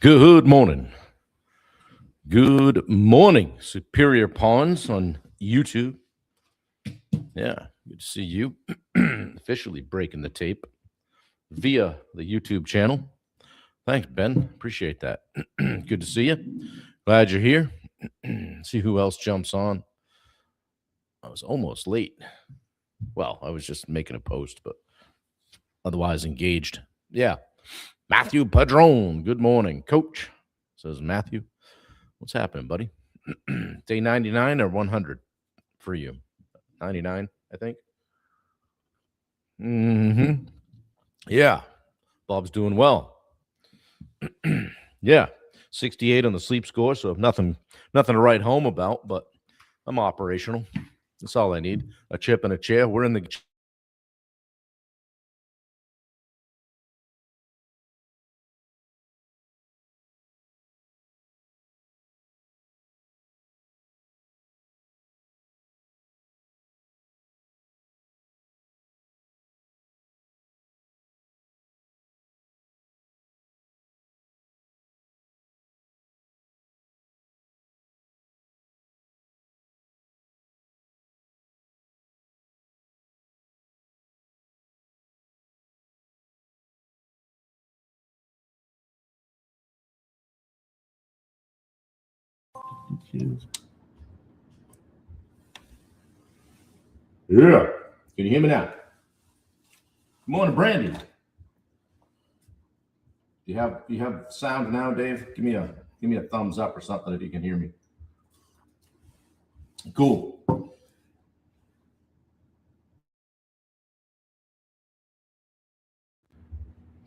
Good morning. Good morning, Superior Pawns on YouTube. Yeah, good to see you. Officially breaking the tape via the YouTube channel. Thanks, Ben. Appreciate that. Good to see you. Glad you're here. See who else jumps on. I was almost late. Well, I was just making a post, but otherwise engaged. Yeah. Matthew Padron. Good morning, Coach, says Matthew. What's happening, buddy? Day 99 or 100 for you? 99, I think. Yeah. Bob's doing well. Yeah. 68 on the sleep score, so nothing to write home about, but I'm operational. That's all I need. A chip and a chair. We're in the Yeah. Can you hear me now? Good morning, Brandy. Do you have sound now, Dave? Give me a thumbs up or something if you can hear me. Cool.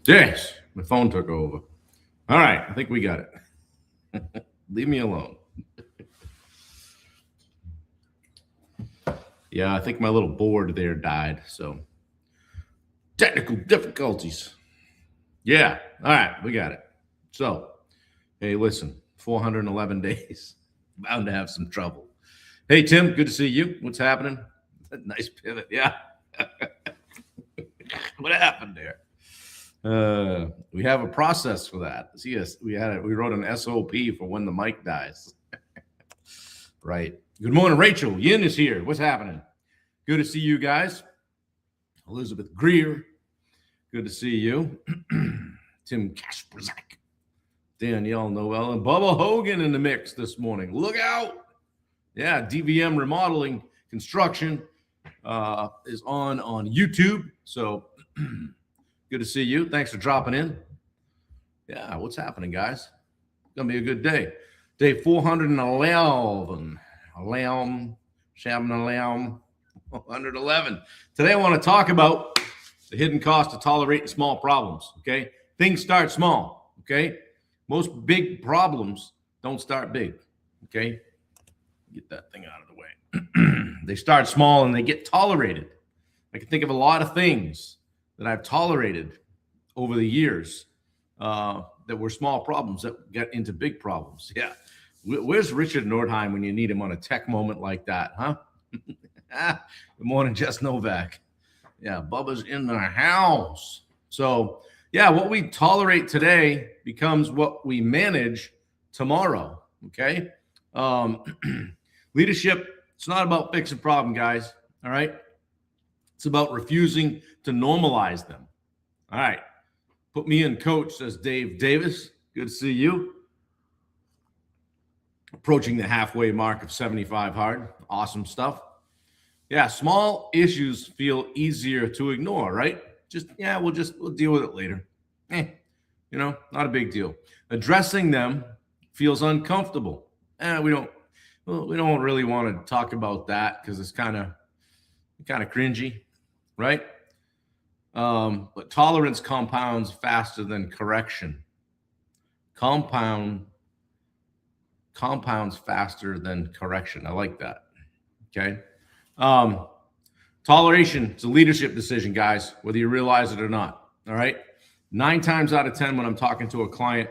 Yes, my phone took over. All right, I think we got it. Leave me alone. Yeah, I think my little board there died, so technical difficulties. Yeah, all right, we got it. So, hey, listen, 411 days, bound to have some trouble. Hey, Tim, good to see you. What's happening? Nice pivot, yeah. What happened there? We have a process for that. See, we wrote an SOP for when the mic dies. Right. Good morning, Rachel. Yin is here. What's happening? Good to see you guys. Elizabeth Greer. Good to see you. Tim Kasperzak. Danielle Noel and Bubba Hogan in the mix this morning. Look out. Yeah, DVM Remodeling Construction is on YouTube. So good to see you. Thanks for dropping in. Yeah, what's happening, guys? Gonna be a good day. Day 411. Alarm, shaman alarm, 111. Today I want to talk about the hidden cost of tolerating small problems. Okay, things start small. Okay, most big problems don't start big. Okay, get that thing out of the way. They start small and they get tolerated. I can think of a lot of things that I've tolerated over the years that were small problems that get into big problems. Yeah. Where's Richard Nordheim when you need him on a tech moment like that, huh? Good morning, Jess Novak. Yeah, Bubba's in the house. So, yeah, what we tolerate today becomes what we manage tomorrow, okay? Leadership, it's not about fixing problem, guys, all right? It's about refusing to normalize them. All right. Put me in, coach, says Dave Davis. Good to see you. Approaching the halfway mark of 75 hard. Awesome stuff. Yeah, small issues feel easier to ignore, right? We'll deal with it later. Not a big deal. Addressing them feels uncomfortable. We don't really want to talk about that because it's kind of cringy, right? But tolerance compounds faster than correction. Compounds faster than correction. I like that. Okay. Toleration is a leadership decision, guys, whether you realize it or not. All right. 9 times out of 10, when I'm talking to a client,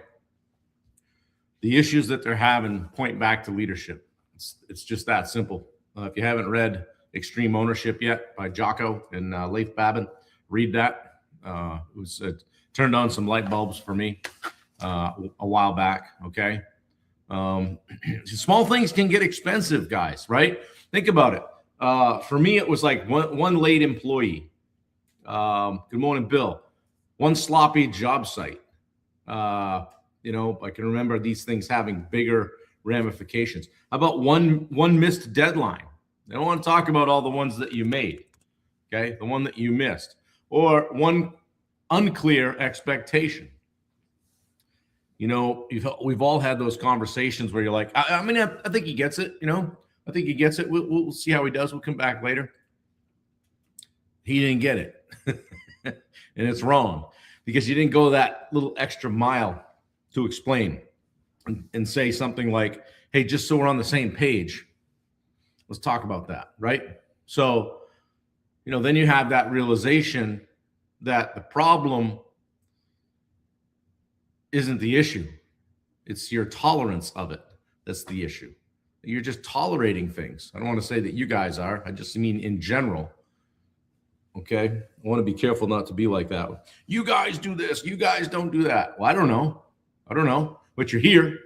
the issues that they're having point back to leadership. It's just that simple. If you haven't read Extreme Ownership yet by Jocko and Leif Babin, read that. It turned on some light bulbs for me. a while back. Okay. Small things can get expensive, guys, right? Think about it. For me, it was like one late employee. Good morning, Bill. One sloppy job site. I can remember these things having bigger ramifications. How about one missed deadline? I don't want to talk about all the ones that you made. Okay, the one that you missed, or one unclear expectation. We've all had those conversations where you're like, I think he gets it. I think he gets it. We'll see how he does. We'll come back later. He didn't get it. And it's wrong because you didn't go that little extra mile to explain and say something like, hey, just so we're on the same page, let's talk about that, right? So, then you have that realization that the problem isn't the issue. It's your tolerance of it that's the issue. You're just tolerating things. I don't want to say that you guys are. I just mean in general. Okay? I want to be careful not to be like that. You guys do this. You guys don't do that. Well, I don't know. But you're here.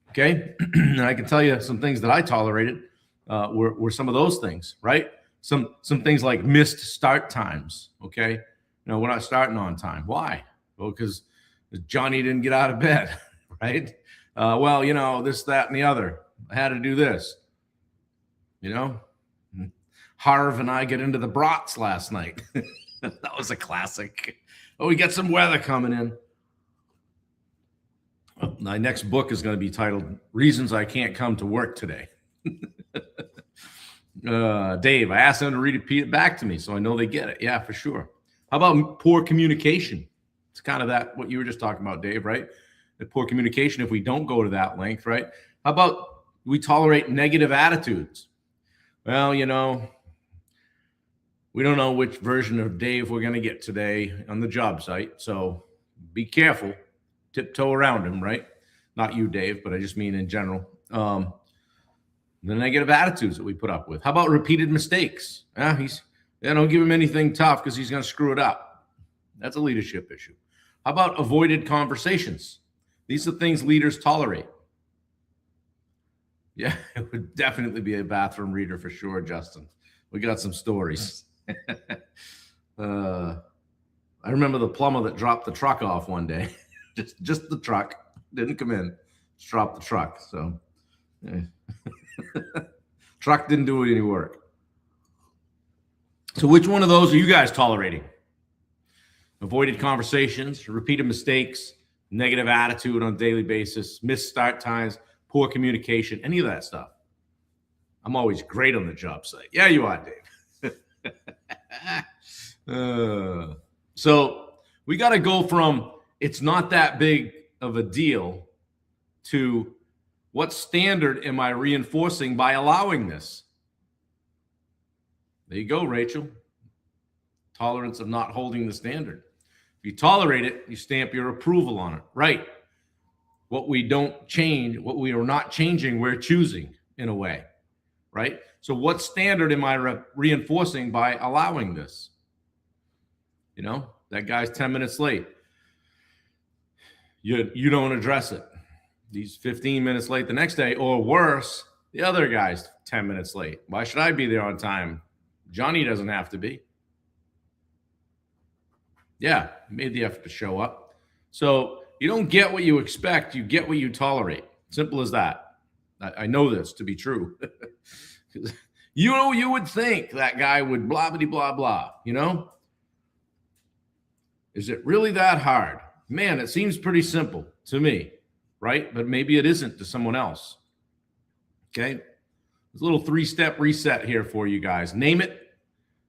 Okay? And I can tell you some things that I tolerated were some of those things, right? Some things like missed start times. Okay? We're not starting on time. Why? Well, because Johnny didn't get out of bed, right? This, that, and the other. I had to do this. Harv and I get into the brats last night. That was a classic. Oh, we got some weather coming in. My next book is going to be titled Reasons I Can't Come to Work Today. Dave, I asked them to repeat it back to me so I know they get it. Yeah, for sure. How about poor communication? It's kind of what you were just talking about, Dave, right? The poor communication, if we don't go to that length, right? How about we tolerate negative attitudes? Well, we don't know which version of Dave we're going to get today on the job site. So be careful. Tiptoe around him, right? Not you, Dave, but I just mean in general. The negative attitudes that we put up with. How about repeated mistakes? Don't give him anything tough because he's going to screw it up. That's a leadership issue. How about avoided conversations? These are things leaders tolerate. Yeah, it would definitely be a bathroom reader for sure, Justin. We got some stories. I remember the plumber that dropped the truck off one day. just the truck. Didn't come in. Just dropped the truck. So truck didn't do any work. So which one of those are you guys tolerating? Avoided conversations, repeated mistakes, negative attitude on a daily basis, missed start times, poor communication, any of that stuff. I'm always great on the job site. Yeah, you are, Dave. So we got to go from it's not that big of a deal to what standard am I reinforcing by allowing this? There you go, Rachel. Tolerance of not holding the standard. If you tolerate it, you stamp your approval on it. Right. What we don't change, what we are not changing, we're choosing in a way. Right. So what standard am I reinforcing by allowing this? That guy's 10 minutes late. You don't address it. He's 15 minutes late the next day, or worse, the other guy's 10 minutes late. Why should I be there on time? Johnny doesn't have to be. Yeah, he made the effort to show up. So you don't get what you expect, you get what you tolerate. Simple as that. I know this to be true. You would think that guy would blah, blah, blah, Is it really that hard? Man, it seems pretty simple to me, right? But maybe it isn't to someone else. Okay? There's a little 3-step reset here for you guys. Name it,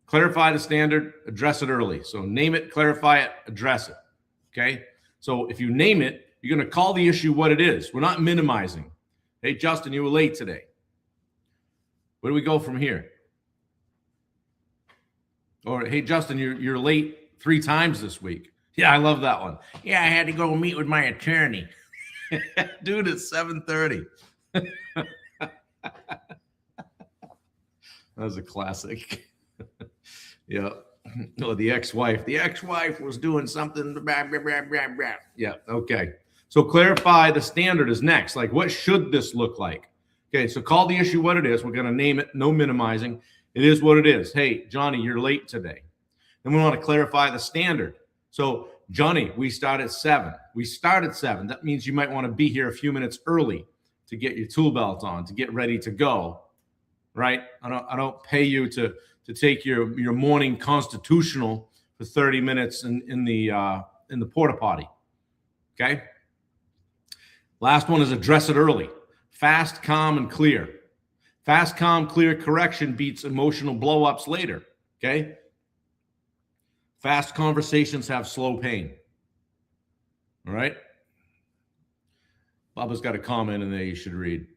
clarify the standard, address it early. So name it, clarify it, address it. Okay? So if you name it, you're going to call the issue what it is. We're not minimizing. Hey, Justin, you were late today. Where do we go from here? Or, hey, Justin, you're late 3 times this week. Yeah, I love that one. Yeah, I had to go meet with my attorney. Dude, it's 7:30. That was a classic. Yeah. No, the ex-wife. The ex-wife was doing something. Blah, blah, blah, blah, blah. Yeah, okay. So clarify the standard is next. Like, what should this look like? Okay, so call the issue what it is. We're going to name it. No minimizing. It is what it is. Hey, Johnny, you're late today. Then we want to clarify the standard. So, Johnny, we start at 7. We start at 7. That means you might want to be here a few minutes early to get your tool belt on, to get ready to go, right? I don't pay you to take your morning constitutional for 30 minutes in the porta potty. Okay. Last one is address it early. Fast, calm, and clear. Fast, calm, clear correction beats emotional blow-ups later. Okay. Fast conversations have slow pain. All right. Baba's got a comment in there you should read.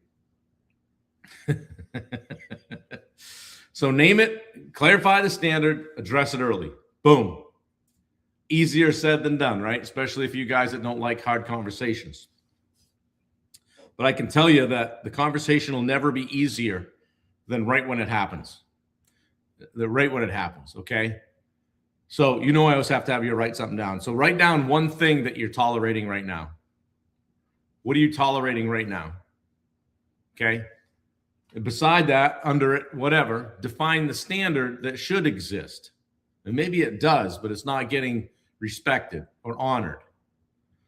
So name it, clarify the standard, address it early. Boom. Easier said than done, right? Especially if you guys that don't like hard conversations. But I can tell you that the conversation will never be easier than right when it happens. Right when it happens, okay? So I always have to have you write something down. So write down one thing that you're tolerating right now. What are you tolerating right now? Okay? And beside that, under it, whatever, define the standard that should exist. And maybe it does, but it's not getting respected or honored.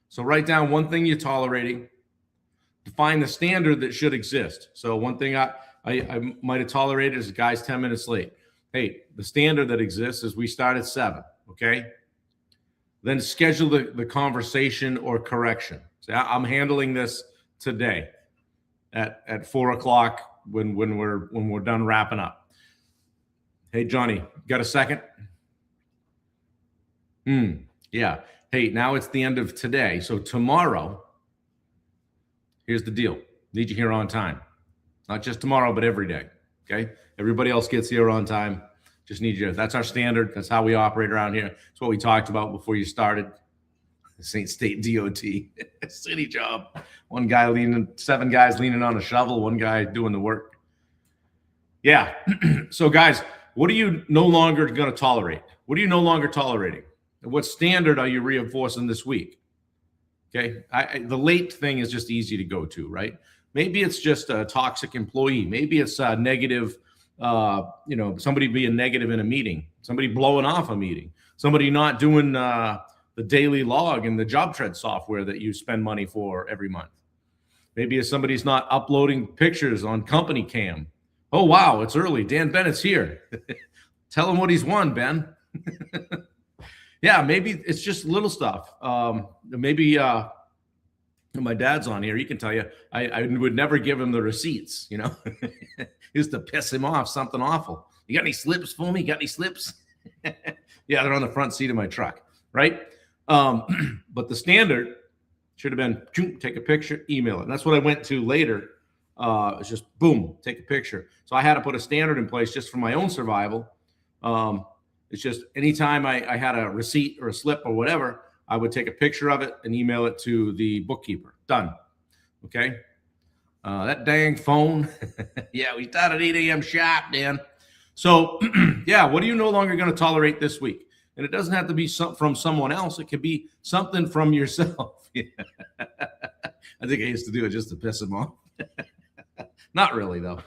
So write down one thing you're tolerating. Define the standard that should exist. So one thing I might have tolerated is guys 10 minutes late. Hey, the standard that exists is we start at 7, okay? Then schedule the conversation or correction. So I'm handling this today at 4 o'clock when we're done wrapping up. Hey, Johnny, got a second? Yeah. Hey, now it's the end of today. So tomorrow, here's the deal. Need you here on time. Not just tomorrow, but every day. Okay? Everybody else gets here on time. Just need you. That's our standard. That's how we operate around here. That's what we talked about before you started. This ain't state DOT. City job. 7 guys leaning on a shovel, one guy doing the work. Yeah. So guys, what are you no longer going to tolerate? What are you no longer tolerating? What standard are you reinforcing this week? Okay. The late thing is just easy to go to, right? Maybe it's just a toxic employee. Maybe it's a negative, somebody being negative in a meeting, somebody blowing off a meeting, somebody not doing the daily log and the job tread software that you spend money for every month. Maybe if somebody's not uploading pictures on company cam. Oh, wow, it's early. Dan Bennett's here. Tell him what he's won, Ben. Yeah, maybe it's just little stuff. Maybe my dad's on here. He can tell you, I would never give him the receipts, Used to piss him off, something awful. You got any slips for me? Got any slips? Yeah, they're on the front seat of my truck, right? But the standard should have been, take a picture, email it. And that's what I went to later. It's just, boom, take a picture. So I had to put a standard in place just for my own survival. It's just anytime I had a receipt or a slip or whatever, I would take a picture of it and email it to the bookkeeper. Done. Okay. That dang phone. Yeah, we start at 8 a.m. sharp, Dan. So, yeah, what are you no longer going to tolerate this week? And it doesn't have to be from someone else. It could be something from yourself. I think I used to do it just to piss him off. Not really, though.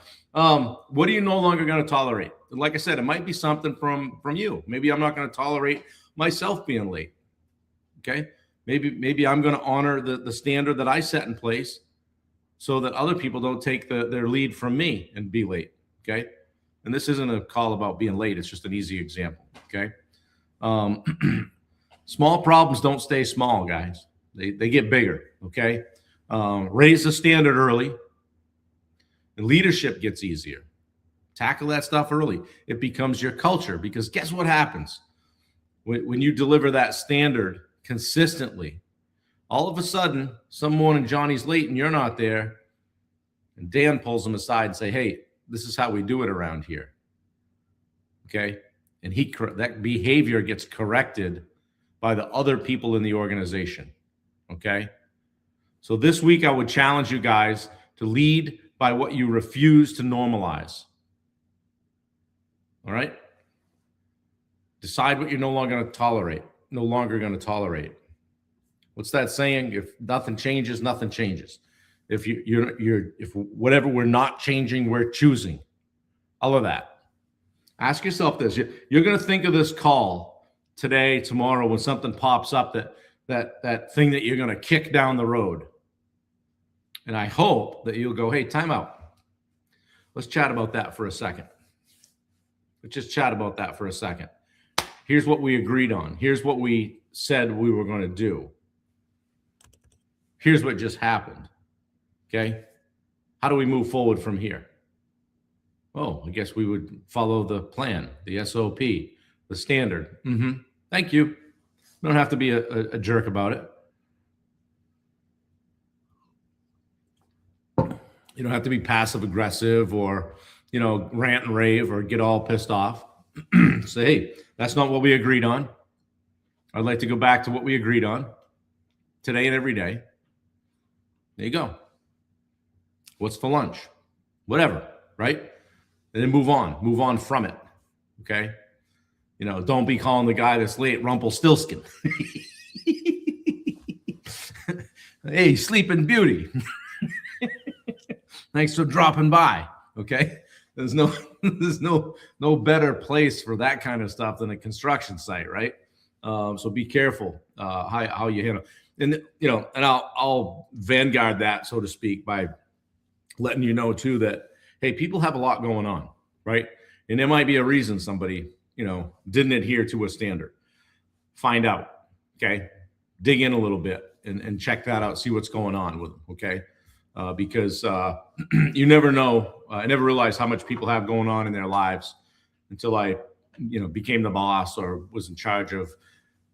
What are you no longer going to tolerate? Like I said, it might be something from you. Maybe I'm not going to tolerate myself being late. Okay? Maybe I'm going to honor the standard that I set in place so that other people don't take their lead from me and be late. Okay? And this isn't a call about being late. It's just an easy example. Okay? Small problems don't stay small, guys. They get bigger. Okay? Raise the standard early. And leadership gets easier. Tackle that stuff early. It becomes your culture, because guess what happens? When you deliver that standard consistently, all of a sudden, some morning Johnny's late and you're not there, and Dan pulls him aside and say, hey, this is how we do it around here. Okay? And that behavior gets corrected by the other people in the organization. Okay? So this week I would challenge you guys to lead by what you refuse to normalize. All right? Decide what you're no longer going to tolerate. What's that saying? If nothing changes, nothing changes. If if whatever we're not changing, we're choosing. All of that. Ask yourself this. You're going to think of this call today, tomorrow, when something pops up that thing that you're going to kick down the road. And I hope that you'll go, hey, time out. Let's chat about that for a second. Let's just chat about that for a second. Here's what we agreed on. Here's what we said we were going to do. Here's what just happened. Okay? How do we move forward from here? Oh, I guess we would follow the plan, the SOP, the standard. Thank you. You don't have to be a jerk about it. You don't have to be passive aggressive or, rant and rave or get all pissed off. Say, hey, that's not what we agreed on. I'd like to go back to what we agreed on today and every day. There you go. What's for lunch? Whatever, right? And then move on from it. Okay. Don't be calling the guy that's late Rumpelstiltskin. Hey, Sleeping Beauty. Thanks for dropping by. Okay. There's no better place for that kind of stuff than a construction site, right? So be careful how you handle. And and I'll vanguard that, so to speak, by letting you know too that, hey, people have a lot going on, right? And there might be a reason somebody, didn't adhere to a standard. Find out, okay? Dig in a little bit and check that out, see what's going on with them, okay? Because you never know. I never realized how much people have going on in their lives until I, became the boss or was in charge of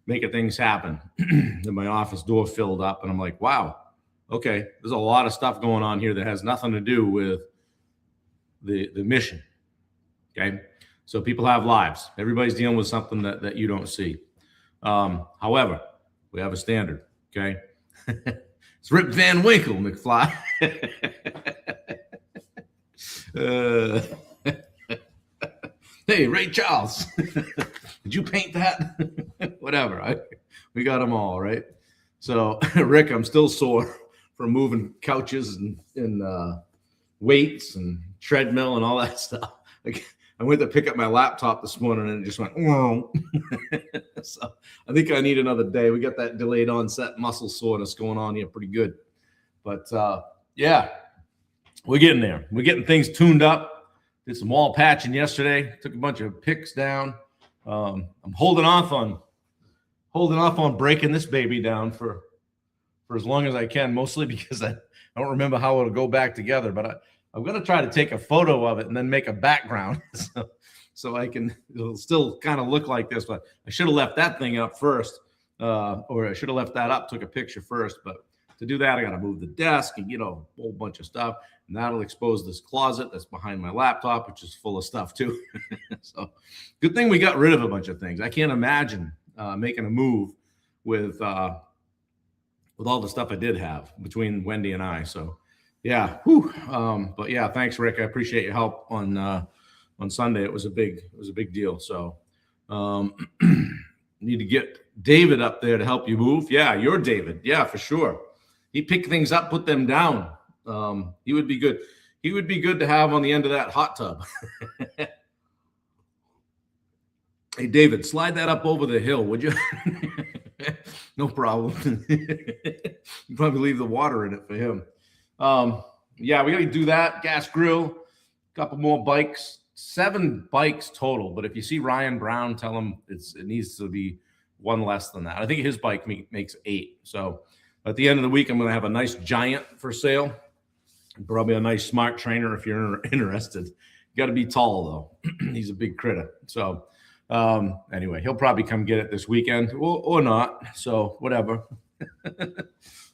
making things happen. And my office door filled up and I'm like, wow, okay, there's a lot of stuff going on here that has nothing to do with the mission. Okay. So people have lives. Everybody's dealing with something that you don't see. However, we have a standard. Okay. It's Rip Van Winkle, McFly. Hey, Ray Charles. Did you paint that? Whatever. We got them all, right? So, Rick, I'm still sore from moving couches and weights and treadmill and all that stuff. I went to pick up my laptop this morning and it just went, whoa. So I think I need another day. We got that delayed onset muscle soreness going on here pretty good. But yeah, we're getting there. We're getting things tuned up. Did some wall patching yesterday. Took a bunch of picks down. I'm holding off on breaking this baby down for as long as I can, mostly because I don't remember how it'll go back together. But I'm going to try to take a photo of it and then make a background so it'll still kind of look like this. But I should have left that thing up first, or I should have left that up, took a picture first. But to do that, I got to move the desk and, a whole bunch of stuff. And that'll expose this closet that's behind my laptop, which is full of stuff too. So good thing we got rid of a bunch of things. I can't imagine making a move with all the stuff I did have between Wendy and I. So yeah. But yeah, thanks, Rick. I appreciate your help on Sunday. It was a big deal. So need to get David up there to help you move. Yeah, you're David. Yeah, for sure. He picked things up, put them down. He would be good. He would be good to have on the end of that hot tub. Hey, David, slide that up over the hill, would you? No problem. You probably leave the water in it for him. Yeah, we got to do that. Gas grill, a couple more bikes, 7 bikes total. But if you see Ryan Brown, tell him it needs to be one less than that. I think his bike makes 8. So at the end of the week, I'm going to have a nice Giant for sale. Probably a nice Smart Trainer if you're interested. You got to be tall though. He's a big critter. So anyway, he'll probably come get it this weekend or not. So whatever.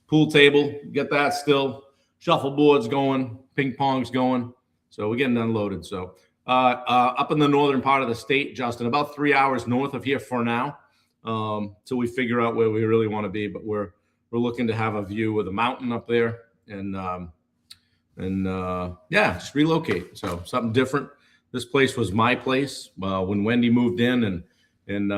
Pool table, get that still. Shuffleboard's going. Ping pong's going. So we're getting unloaded. So up in the northern part of the state, Justin, about 3 hours north of here for now, till we figure out where we really want to be. But we're looking to have a view of the mountain up there and yeah, just relocate. So something different. This place was my place when Wendy moved in, and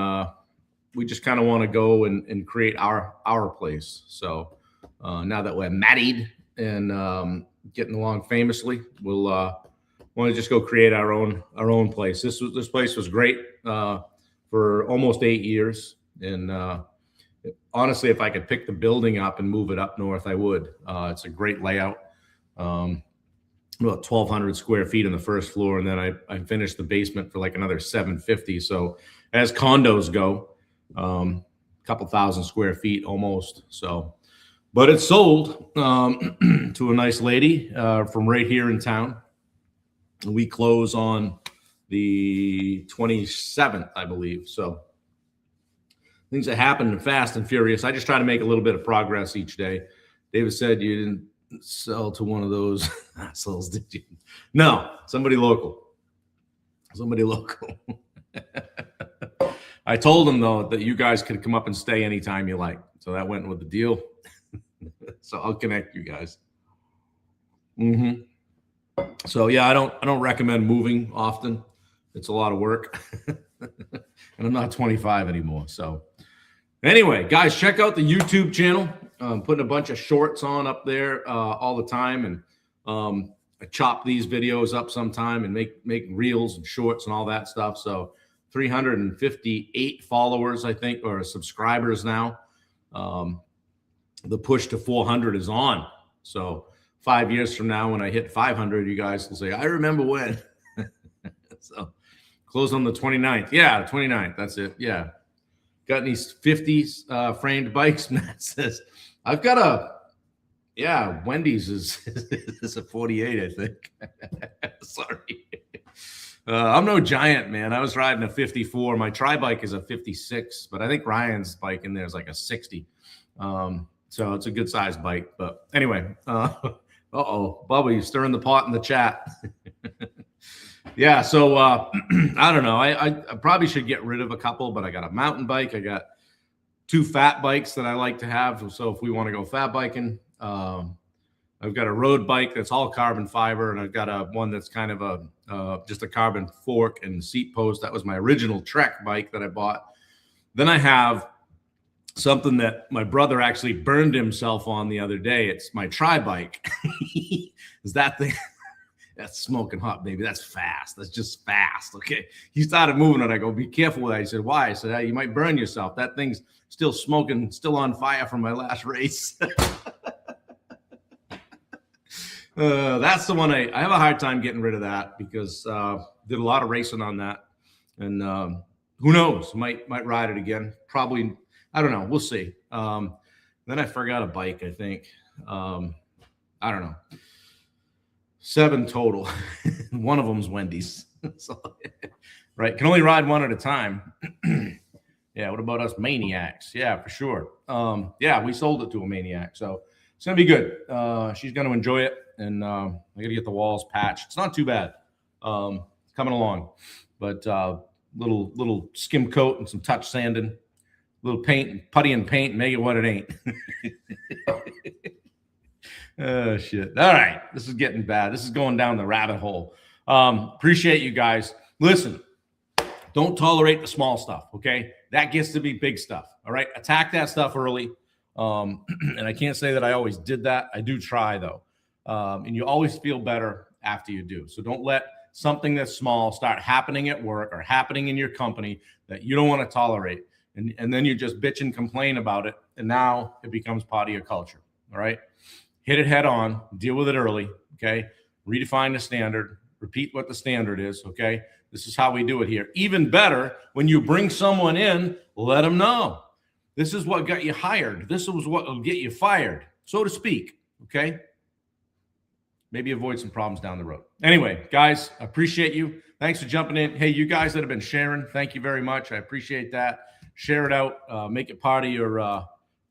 we just kind of want to go and create our place. So now that we're married and getting along famously, we'll want to just go create our own place. This place was great for almost 8 years, and honestly, if I could pick the building up and move it up north, I would. It's a great layout. About 1,200 square feet on the first floor, and then I finished the basement for like another 750. So as condos go, a couple thousand square feet almost. So, but it's sold to a nice lady from right here in town. We close on the 27th, I believe. So things are happening fast and furious. I just try to make a little bit of progress each day. David said you didn't sell to one of those assholes, did you? No, somebody local. Somebody local. I told him, though, that you guys could come up and stay anytime you like. So that went with the deal. So I'll connect you guys. So yeah, I don't recommend moving often. It's a lot of work. And I'm not 25 anymore. So anyway, guys, check out the YouTube channel. I'm putting a bunch of shorts on up there all the time, and I chop these videos up sometime and make reels and shorts and all that stuff. So 358 followers, I think, or subscribers now. The push to 400 is on. So 5 years from now, when I hit 500, you guys will say, I remember when. So close on the 29th. Yeah, 29th. That's it. Yeah. Got any 50s framed bikes? Matt says, I've got Wendy's is a 48, I think. Sorry. I'm no giant, man. I was riding a 54. My tri-bike is a 56, but I think Ryan's bike in there is like a 60. So it's a good sized bike. But anyway, Bubba, you stirring the pot in the chat. Yeah, so I don't know. I probably should get rid of a couple, but I got a mountain bike. I got 2 fat bikes that I like to have. So if we want to go fat biking, I've got a road bike that's all carbon fiber, and I've got one that's kind of just a carbon fork and seat post. That was my original Trek bike that I bought. Then I have something that my brother actually burned himself on the other day. It's my tri-bike. Is that thing? That's smoking hot, baby. That's fast. That's just fast. Okay. He started moving it. I go, be careful with that. He said, why? I said, hey, you might burn yourself. That thing's still smoking, still on fire from my last race. That's the one I have a hard time getting rid of that because did a lot of racing on that. And who knows? Might ride it again. Probably. I don't know. We'll see. Then I forgot a bike, I think. I don't know. 7 total. One of them's Wendy's. So, right. Can only ride one at a time. Yeah. What about us maniacs? Yeah, for sure. Yeah, we sold it to a maniac. So it's going to be good. She's going to enjoy it. And I got to get the walls patched. It's not too bad. It's coming along. But little skim coat and some touch sanding. Little paint, putty and paint, make it what it ain't. Oh, shit. All right. This is getting bad. This is going down the rabbit hole. Appreciate you guys. Listen, don't tolerate the small stuff, okay? That gets to be big stuff, all right? Attack that stuff early. And I can't say that I always did that. I do try, though. And you always feel better after you do. So don't let something that's small start happening at work or happening in your company that you don't want to tolerate. And then you just bitch and complain about it. And now it becomes part of your culture. All right. Hit it head on, deal with it early. Okay. Redefine the standard, repeat what the standard is. Okay. This is how we do it here. Even better, when you bring someone in, let them know this is what got you hired. This is what will get you fired, so to speak. Okay. Maybe avoid some problems down the road. Anyway, guys, I appreciate you. Thanks for jumping in. Hey, you guys that have been sharing, thank you very much. I appreciate that. Share it out. Make it part of your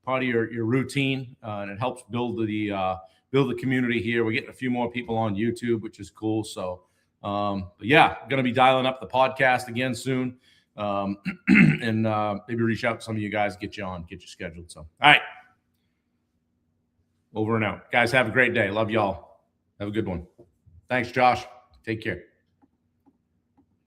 routine, and it helps build the community here. We're getting a few more people on YouTube, which is cool. So, but yeah, going to be dialing up the podcast again soon, and maybe reach out to some of you guys, get you scheduled. So, all right, over and out, guys. Have a great day. Love y'all. Have a good one. Thanks, Josh. Take care.